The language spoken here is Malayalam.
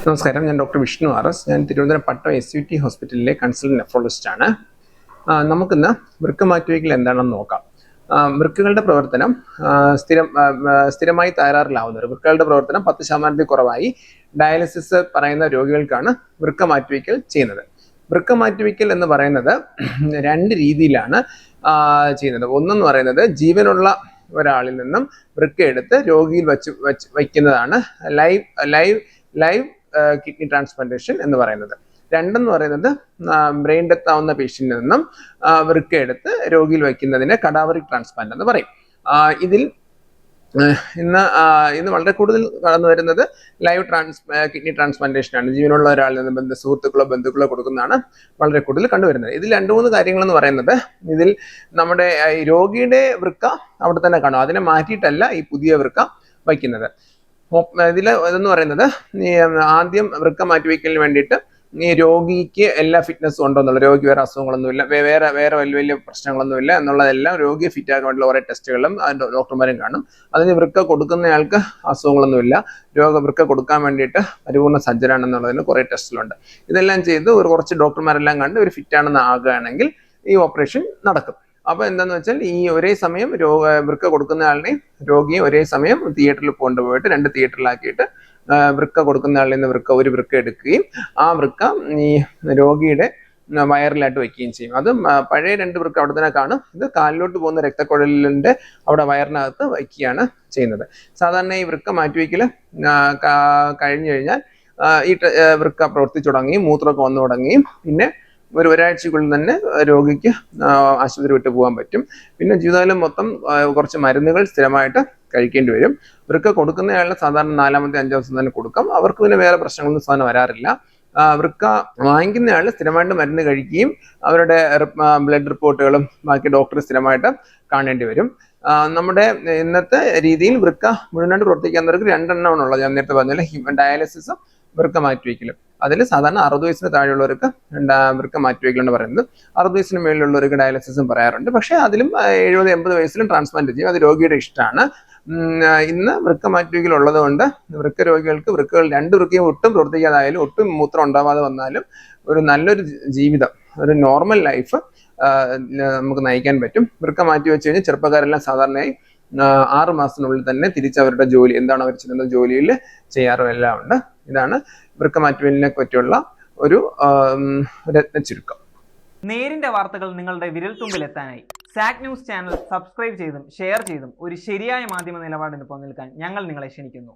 നമസ്കാരം, ഞാൻ ഡോക്ടർ വിഷ്ണു ആർ.എസ്. ഞാൻ തിരുവനന്തപുരം പട്ടം SUT ഹോസ്പിറ്റലിലെ കൺസൾട്ടന്റ് നെഫ്രോളജിസ്റ്റാണ്. നമുക്കിന്ന് വൃക്ക മാറ്റിവയ്ക്കൽ എന്താണെന്ന് നോക്കാം. വൃക്കകളുടെ പ്രവർത്തനം സ്ഥിരമായി തകരാറിലാവുന്നവർ, വൃക്കകളുടെ പ്രവർത്തനം 10% കുറവായി ഡയാലിസിസ് പറയുന്ന രോഗികൾക്കാണ് വൃക്ക മാറ്റിവയ്ക്കൽ ചെയ്യുന്നത്. വൃക്ക മാറ്റിവയ്ക്കൽ എന്ന് പറയുന്നത് രണ്ട് രീതിയിലാണ് ചെയ്യുന്നത്. ഒന്നെന്ന് പറയുന്നത് ജീവനുള്ള ഒരാളിൽ നിന്നും വൃക്ക എടുത്ത് രോഗിയിൽ വയ്ക്കുന്നതാണ് ലൈവ് കിഡ്നി ട്രാൻസ്പ്ലാന്റേഷൻ എന്ന് പറയുന്നത്. രണ്ടെന്ന് പറയുന്നത് ബ്രെയിൻ ഡെത്ത് ആവുന്ന പേഷ്യന്റിൽ നിന്നും വൃക്ക എടുത്ത് രോഗിയിൽ വയ്ക്കുന്നതിനെ കഡാവറിക് ട്രാൻസ്പ്ലാന്റ് എന്ന് പറയും. ഇന്ന് വളരെ കൂടുതൽ കടന്നു വരുന്നത് ലൈവ് കിഡ്നി ട്രാൻസ്പ്ലാന്റേഷൻ ആണ്. ജീവനുള്ള ഒരാളിൽ നിന്ന് ബന്ധുക്കളോ കൊടുക്കുന്നതാണ് വളരെ കൂടുതൽ കണ്ടുവരുന്നത്. ഇതിൽ 2-3 കാര്യങ്ങൾ എന്ന് പറയുന്നത്, ഇതിൽ നമ്മുടെ രോഗിയുടെ വൃക്ക അവിടെ തന്നെ കാണും, അതിനെ മാറ്റിയിട്ടല്ല ഈ പുതിയ വൃക്ക വയ്ക്കുന്നത്. ഇതെന്ന് പറയുന്നത് ആദ്യം വൃക്ക മാറ്റിവെക്കലിന് വേണ്ടിയിട്ട് ഈ രോഗിക്ക് എല്ലാ ഫിറ്റ്നസ്സും ഉണ്ടോ എന്നുള്ള, രോഗി വേറെ അസുഖങ്ങളൊന്നുമില്ല, വേറെ വലിയ പ്രശ്നങ്ങളൊന്നുമില്ല എന്നുള്ളതെല്ലാം രോഗിയെ ഫിറ്റ് ആക്കാൻ വേണ്ടിയുള്ള കുറേ ടെസ്റ്റുകളും ഡോക്ടർമാരും കാണും. അതിന് വൃക്ക കൊടുക്കുന്നയാൾക്ക് അസുഖങ്ങളൊന്നുമില്ല, വൃക്ക കൊടുക്കാൻ വേണ്ടിയിട്ട് പരിപൂർണ്ണ സജ്ജരാണെന്നുള്ളതിന് കുറേ ടെസ്റ്റുകളുണ്ട്. ഇതെല്ലാം ചെയ്ത് കുറച്ച് ഡോക്ടർമാരെല്ലാം കണ്ട് ഒരു ഫിറ്റാണെന്ന് ആകുകയാണെങ്കിൽ ഈ ഓപ്പറേഷൻ നടക്കും. അപ്പോൾ എന്താണെന്ന് വെച്ചാൽ, ഈ ഒരേ സമയം വൃക്ക കൊടുക്കുന്ന ആളിനെയും രോഗിയെ ഒരേ സമയം തിയേറ്ററിൽ കൊണ്ടുപോയിട്ട് 2 തിയേറ്ററിലാക്കിയിട്ട് വൃക്ക കൊടുക്കുന്ന ആളിൽ നിന്ന് ഒരു വൃക്ക എടുക്കുകയും ആ വൃക്ക ഈ രോഗിയുടെ വയറിലായിട്ട് വയ്ക്കുകയും ചെയ്യും. അത് പഴയ 2 വൃക്ക അവിടെ തന്നെ കാണും. ഇത് കാലിലോട്ട് പോകുന്ന രക്തക്കുഴലിൻ്റെ അവിടെ വയറിനകത്ത് വയ്ക്കുകയാണ് ചെയ്യുന്നത്. സാധാരണ ഈ വൃക്ക മാറ്റിവയ്ക്കൽ കഴിഞ്ഞു കഴിഞ്ഞാൽ ഈ വൃക്ക പ്രവർത്തിച്ചു തുടങ്ങുകയും മൂത്രമൊക്കെ വന്നു തുടങ്ങുകയും പിന്നെ ഒരാഴ്ചക്കുള്ളിൽ തന്നെ രോഗിക്ക് ആശുപത്രി വിട്ടു പോകാൻ പറ്റും. പിന്നെ ജീവിതകാലം മൊത്തം കുറച്ച് മരുന്നുകൾ സ്ഥിരമായിട്ട് കഴിക്കേണ്ടി വരും. വൃക്ക കൊടുക്കുന്നയാളിന് സാധാരണ 4-ാമത്തെ 5 ദിവസം തന്നെ കൊടുക്കാം. അവർക്ക് പിന്നെ വേറെ പ്രശ്നങ്ങളൊന്നും സാധനം വരാറില്ല. വൃക്ക വാങ്ങിക്കുന്നയാൾ സ്ഥിരമായിട്ട് മരുന്ന് കഴിക്കുകയും അവരുടെ ബ്ലഡ് റിപ്പോർട്ടുകളും ബാക്കി ഡോക്ടർ സ്ഥിരമായിട്ട് കാണേണ്ടി വരും. നമ്മുടെ ഇന്നത്തെ രീതിയിൽ വൃക്ക മുഴുവനായിട്ട് പ്രവർത്തിക്കുന്നവർക്ക് 2 എണ്ണമാണുള്ളത്. ഞാൻ നേരത്തെ പറഞ്ഞാൽ ഡയാലിസിസും വൃക്ക മാറ്റിവയ്ക്കലും. അതിൽ സാധാരണ 60 വയസ്സിന് താഴെയുള്ളവർക്ക് വൃക്ക മാറ്റിവയ്ക്കലെന്ന് പറയുന്നത്, 60 വയസ്സിന് മേളിലുള്ളവർക്ക് ഡയാലിസിസും പറയാറുണ്ട്. പക്ഷേ അതിലും 70-80 വയസ്സിലും ട്രാൻസ്പ്ലാന്റ് ചെയ്യും. അത് രോഗിയുടെ ഇഷ്ടമാണ്. ഇന്ന് വൃക്ക മാറ്റിവയ്ക്കൽ ഉള്ളത് കൊണ്ട് വൃക്ക രോഗികൾക്ക് വൃക്കകൾ 2 വൃക്കയും ഒട്ടും പ്രവർത്തിക്കാതായാലും ഒട്ടും മൂത്രം ഉണ്ടാവാതെ വന്നാലും ഒരു നല്ലൊരു ജീവിതം, ഒരു നോർമൽ ലൈഫ് നമുക്ക് നയിക്കാൻ പറ്റും. വൃക്ക മാറ്റി വെച്ച് കഴിഞ്ഞാൽ ചെറുപ്പക്കാരെല്ലാം സാധാരണയായി 6 മാസത്തിനുള്ളിൽ തന്നെ തിരിച്ചവരുടെ ജോലി എന്താണ് അവർ ചെയ്യുന്ന ജോലിയിൽ ചെയ്യാറും എല്ലാം ഉണ്ട്. ഇതാണ് വൃക്ക മാറ്റിവെക്കലിനെ പറ്റിയുള്ള ഒരു രത്ന ചുരുക്കം. നേരിന്റെ വാർത്തകൾ നിങ്ങളുടെ വിരൽത്തുമ്പിൽ എത്താനായി സാക് ന്യൂസ് ചാനൽ സബ്സ്ക്രൈബ് ചെയ്തും ഷെയർ ചെയ്തും ഒരു ശരിയായ മാധ്യമ നിലപാടിനൊപ്പം നിൽക്കാൻ ഞങ്ങൾ നിങ്ങളെ ക്ഷണിക്കുന്നു.